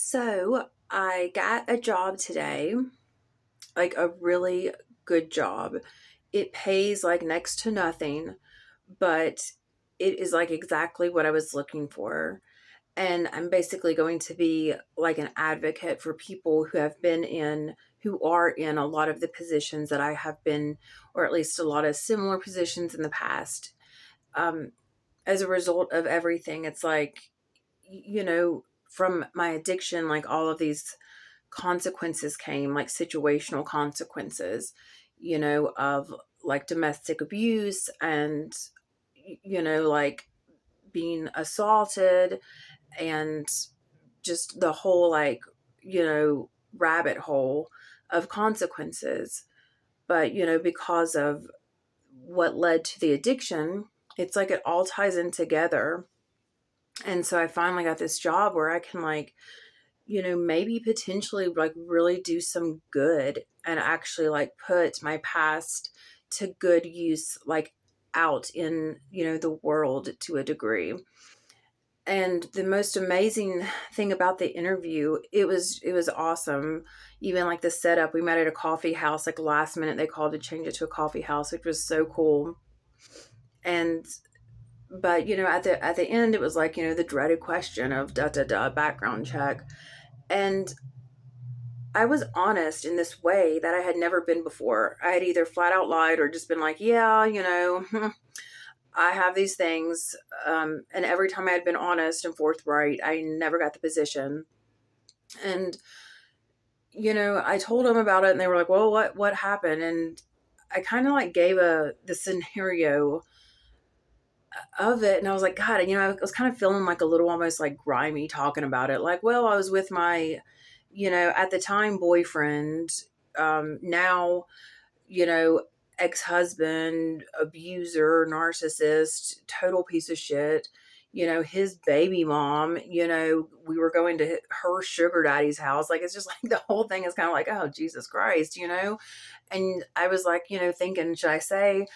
So I got a job today, like a really good job. It pays like next to nothing, but it is like exactly what I was looking for. And I'm basically going to be like an advocate for people who are in a lot of the positions that I have been, or at least a lot of similar positions in the past. Um, as a result of everything, it's like, from my addiction, like all of these consequences came, like situational consequences, of like domestic abuse and, like being assaulted and just the whole, like, rabbit hole of consequences. But, because of what led to the addiction, it's like it all ties in together. And so I finally got this job where I can, like, maybe potentially like really do some good and actually like put my past to good use, like out in, the world to a degree. And the most amazing thing about the interview, it was awesome. Even like the setup, we met at a coffee house, like last minute they called to change it to a coffee house, which was so cool. And but at the end it was like, the dreaded question of da da da background check. And I was honest in this way that I had never been before. I had either flat out lied or just been like, yeah, I have these things. And every time I had been honest and forthright, I never got the position. And, I told them about it and they were like, well, what happened? And I kind of like gave the scenario of it. And I was like, God, I was kind of feeling like a little almost like grimy talking about it. Like, well, I was with my, at the time boyfriend, now, you know, ex-husband, abuser, narcissist, total piece of shit. His baby mom, we were going to her sugar daddy's house. Like, it's just like the whole thing is kind of like, oh, Jesus Christ. And I was like, thinking, should I say,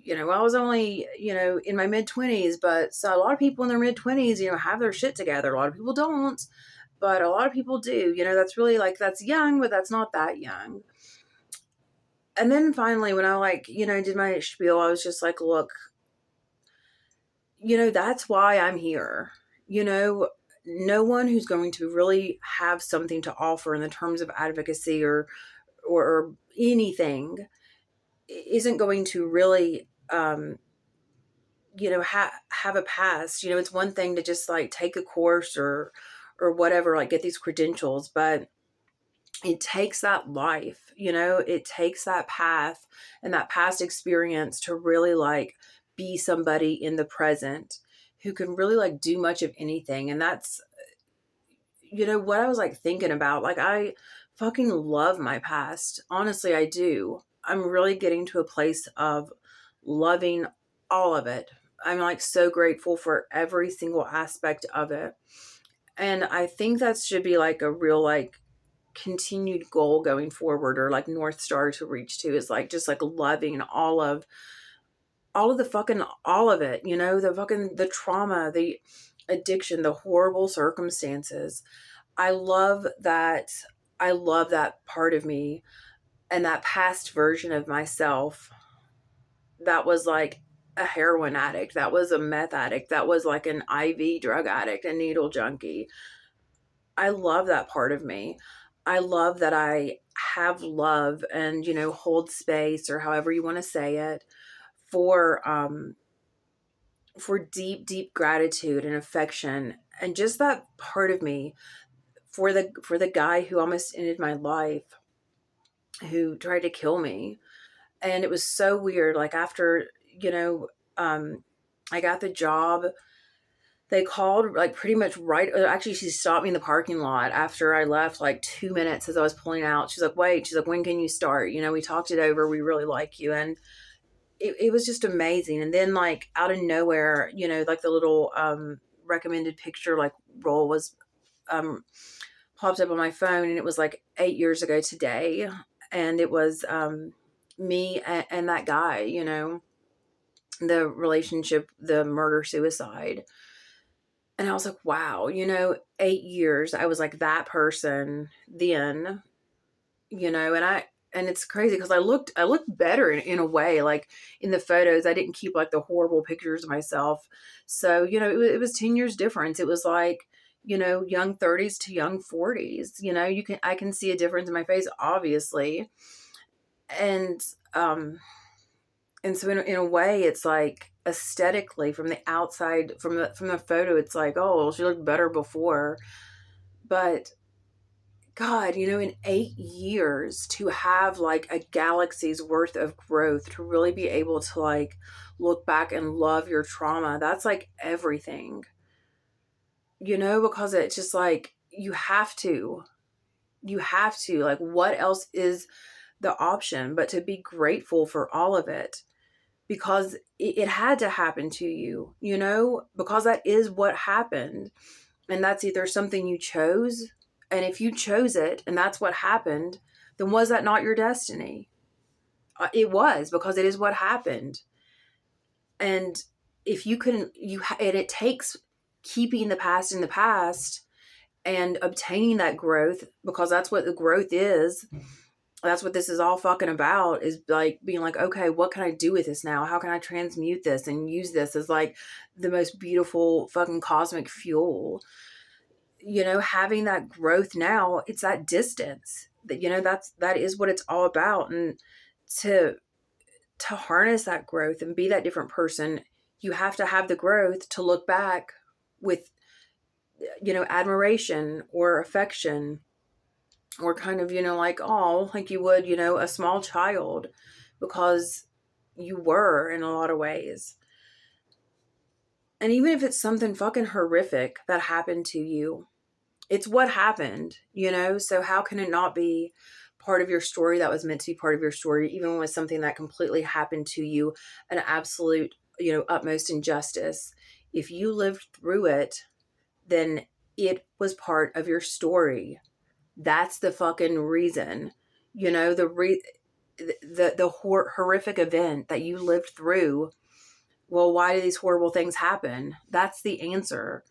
I was only, in my mid 20s, but so a lot of people in their mid 20s, have their shit together. A lot of people don't, but a lot of people do. That's really like, that's young, but that's not that young. And then finally, when I like, did my spiel, I was just like, look, that's why I'm here. No one who's going to really have something to offer in the terms of advocacy or anything isn't going to really, have a past. It's one thing to just like take a course or whatever, like get these credentials, but it takes that life, it takes that path and that past experience to really like be somebody in the present who can really like do much of anything. And that's, what I was like thinking about. Like, I fucking love my past. Honestly, I do. I'm really getting to a place of loving all of it. I'm like so grateful for every single aspect of it. And I think that should be like a real like continued goal going forward, or like North Star to reach to, is like just like loving all of the fucking all of it, the trauma, the addiction, the horrible circumstances. I love that. I love that part of me and that past version of myself that was like a heroin addict, that was a meth addict, that was like an IV drug addict, a needle junkie. I love that part of me. I love that I have love and, hold space, or however you want to say it, for deep, deep gratitude and affection, and just that part of me for the guy who almost ended my life, who tried to kill me. And it was so weird. Like, after, I got the job, they called like pretty much right. Actually, she stopped me in the parking lot after I left, like 2 minutes as I was pulling out. She's like, wait, she's like, when can you start? We talked it over. We really like you. And it was just amazing. And then, like, out of nowhere, like the little recommended picture, like, role was um, popped up on my phone. And it was like 8 years ago today. And it was me and that guy, the relationship, the murder suicide. And I was like, wow, 8 years, I was like that person then, and it's crazy because I looked better in a way, like in the photos. I didn't keep like the horrible pictures of myself. So, it was 10 years difference. It was like, young 30s to young 40s. I can see a difference in my face, obviously. And, um, and so in a way, it's like aesthetically from the outside, from the photo, it's like, oh, well, she looked better before. But God, in 8 years to have like a galaxy's worth of growth, to really be able to like look back and love your trauma, that's like everything, because it's just like you have to, like, what else is the option but to be grateful for all of it? Because it had to happen to you, because that is what happened. And that's either something you chose. And if you chose it and that's what happened, then was that not your destiny? It was, because it is what happened. And if you couldn't, and it takes keeping the past in the past and obtaining that growth, because that's what the growth is. That's what this is all fucking about, is like being like, okay, what can I do with this now? How can I transmute this and use this as like the most beautiful fucking cosmic fuel? Having that growth now, it's that distance that is what it's all about. And to harness that growth and be that different person, you have to have the growth to look back with, admiration or affection, or kind of, like, oh, like you would, a small child, because you were in a lot of ways. And even if it's something fucking horrific that happened to you, it's what happened, so how can it not be part of your story that was meant to be part of your story, even when it's something that completely happened to you, an absolute, utmost injustice? If you lived through it, then it was part of your story. That's the fucking reason, the horrific event that you lived through. Well, why do these horrible things happen? That's the answer.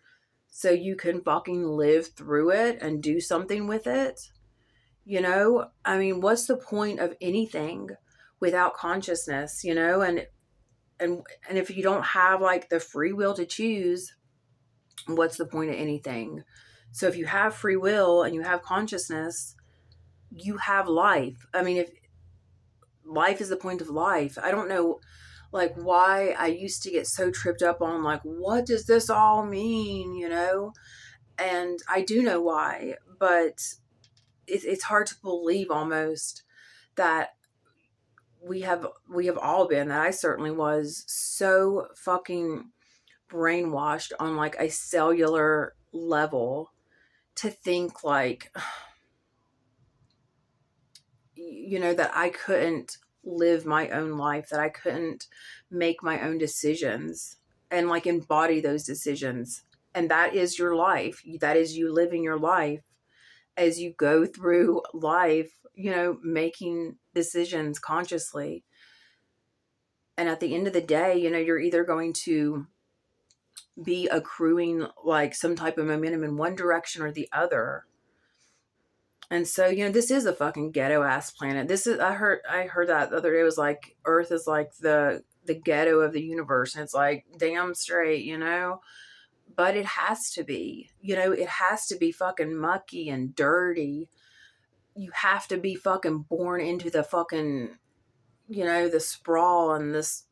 So you can fucking live through it and do something with it. I mean, what's the point of anything without consciousness, and if you don't have like the free will to choose, what's the point of anything? So if you have free will and you have consciousness, you have life. I mean, if life is the point of life, I don't know like why I used to get so tripped up on like, what does this all mean, And I do know why, but it's hard to believe almost that we have all been, that I certainly was, so fucking brainwashed on like a cellular level to think like, that I couldn't live my own life, that I couldn't make my own decisions and like embody those decisions. And that is your life. That is you living your life as you go through life, making decisions consciously. And at the end of the day, you're either going to be accruing like some type of momentum in one direction or the other. And so, this is a fucking ghetto ass planet. This is, I heard that the other day, was like Earth is like the ghetto of the universe. And it's like, damn straight, but it has to be, it has to be fucking mucky and dirty. You have to be fucking born into the fucking, the sprawl and this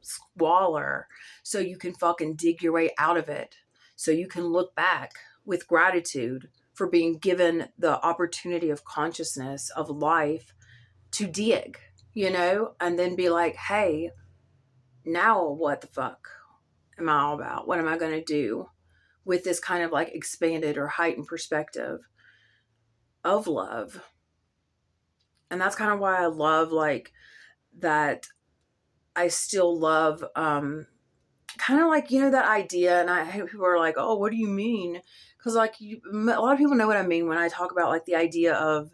squalor, so you can fucking dig your way out of it. So you can look back with gratitude for being given the opportunity of consciousness, of life, to dig, and then be like, hey, now what the fuck am I all about? What am I going to do with this kind of like expanded or heightened perspective of love? And that's kind of why I love like that. I still love kind of like, that idea. And people are like, oh, what do you mean? Because like a lot of people know what I mean when I talk about like the idea of,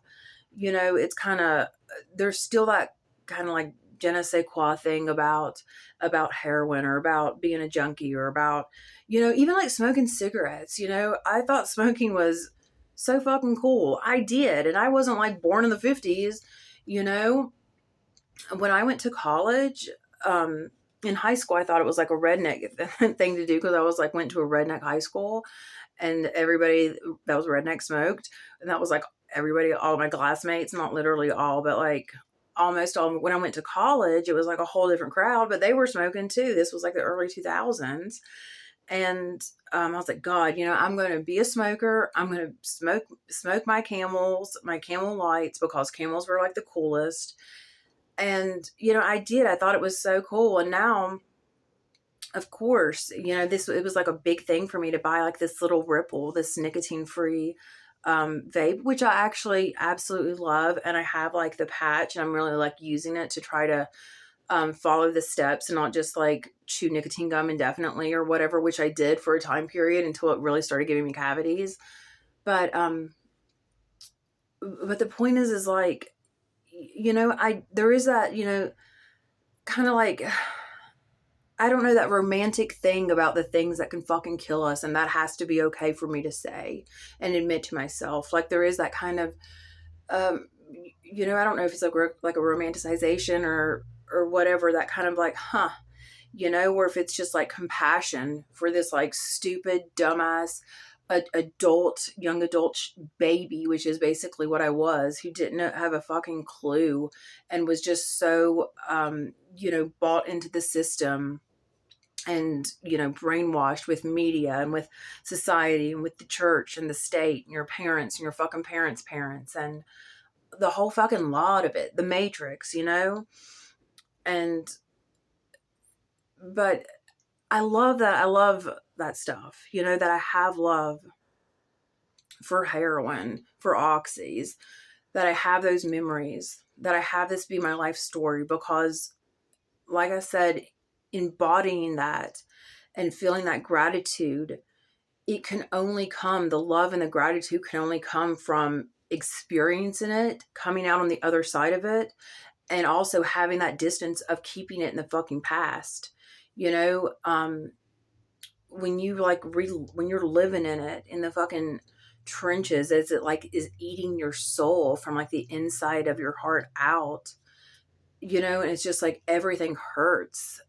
it's kind of, there's still that kind of like je ne sais quoi thing about heroin or about being a junkie or about, even like smoking cigarettes. I thought smoking was so fucking cool. I did. And I wasn't like born in the 50s, you know? When I went to college, in high school, I thought it was like a redneck thing to do because I was like, went to a redneck high school and everybody that was redneck smoked. And that was like everybody, all my classmates, not literally all, but like almost all. When I went to college, it was like a whole different crowd, but they were smoking too. This was like the early 2000s. And I was like, God, I'm going to be a smoker. I'm going to smoke my Camel Lights, because Camels were like the coolest. And, I did. I thought it was so cool. And now, of course, it was like a big thing for me to buy like this little Ripple, this nicotine free vape, which I actually absolutely love. And I have like the patch, and I'm really like using it to try to follow the steps and not just like chew nicotine gum indefinitely or whatever, which I did for a time period until it really started giving me cavities. But but the point is like, there is that, kind of like, I don't know, that romantic thing about the things that can fucking kill us, and that has to be okay for me to say and admit to myself. Like there is that kind of, I don't know if it's like a romanticization or whatever, that kind of like, or if it's just like compassion for this like stupid, dumbass, young adult baby, which is basically what I was, who didn't have a fucking clue and was just so, bought into the system and, brainwashed with media and with society and with the church and the state and your parents and your fucking parents and the whole fucking lot of it, the Matrix, and, but I love that. I love that stuff, that I have love for heroin, for oxys, that I have those memories, that I have this be my life story, because like I said, embodying that and feeling that gratitude, the love and the gratitude can only come from experiencing it, coming out on the other side of it, and also having that distance of keeping it in the fucking past. When you like when you're living in it, in the fucking trenches, as it like is eating your soul from like the inside of your heart out, and it's just like everything hurts.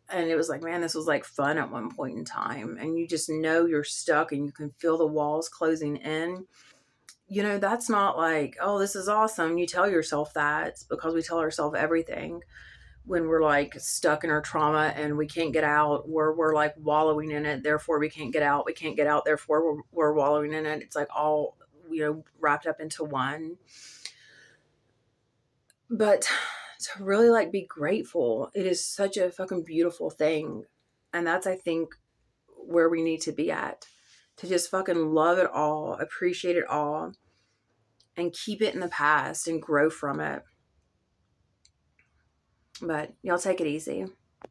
And it was like, man, this was like fun at one point in time, and you just know you're stuck and you can feel the walls closing in. That's not like, oh, this is awesome. You tell yourself that, because we tell ourselves everything when we're like stuck in our trauma and we can't get out, we're like wallowing in it, therefore we can't get out, therefore we're wallowing in it. It's like all, wrapped up into one. But to really like be grateful, it is such a fucking beautiful thing. And that's, I think, where we need to be at, to just fucking love it all, appreciate it all, and keep it in the past and grow from it. But y'all take it easy.